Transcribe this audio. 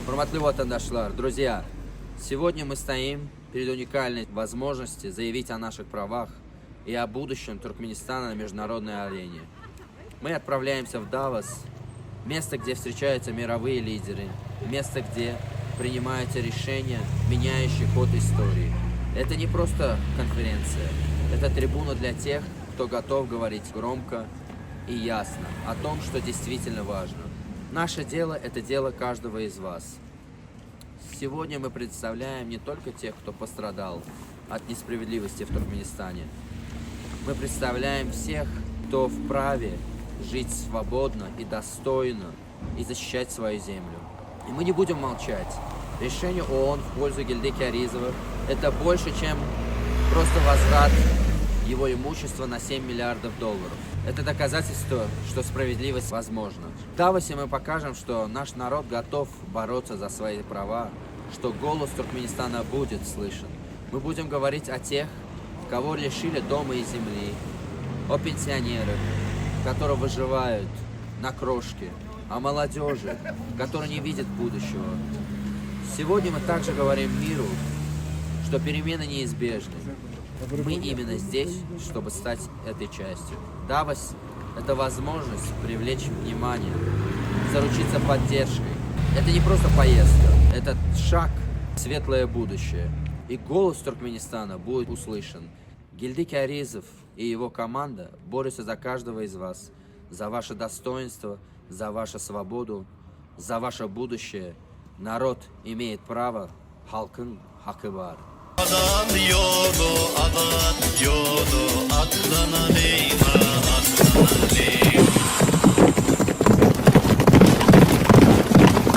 Hurmatli vatandaşlar, друзья, сегодня мы стоим перед уникальной возможностью заявить о наших правах и о будущем Туркменистана на международной арене. Мы отправляемся в Давос, место, где встречаются мировые лидеры, место, где принимаются решения, меняющие ход истории. Это не просто конференция, это трибуна для тех, кто готов говорить громко и ясно о том, что действительно важно. Наше дело – это дело каждого из вас. Сегодня мы представляем не только тех, кто пострадал от несправедливости в Туркменистане. Мы представляем всех, кто вправе жить свободно и достойно и защищать свою землю. И мы не будем молчать. Решение ООН в пользу Гильдыки Аризова – это больше, чем просто возврат его имущества на $7 миллиардов. Это доказательство, что справедливость возможна. В Давосе мы покажем, что наш народ готов бороться за свои права, что голос Туркменистана будет слышен. Мы будем говорить о тех, кого лишили дома и земли, о пенсионерах, которые выживают на крошке, о молодежи, которая не видит будущего. Сегодня мы также говорим миру, что перемены неизбежны. Мы именно здесь, чтобы стать этой частью. Давос – это возможность привлечь внимание, заручиться поддержкой. Это не просто поездка, это шаг в светлое будущее. И голос Туркменистана будет услышан. Гильдыки Аризов и его команда борются за каждого из вас, за ваше достоинство, за вашу свободу, за ваше будущее. Народ имеет право, халкın hakkı var. Adan yolu, adan yolu, aklına değme, aklına değme.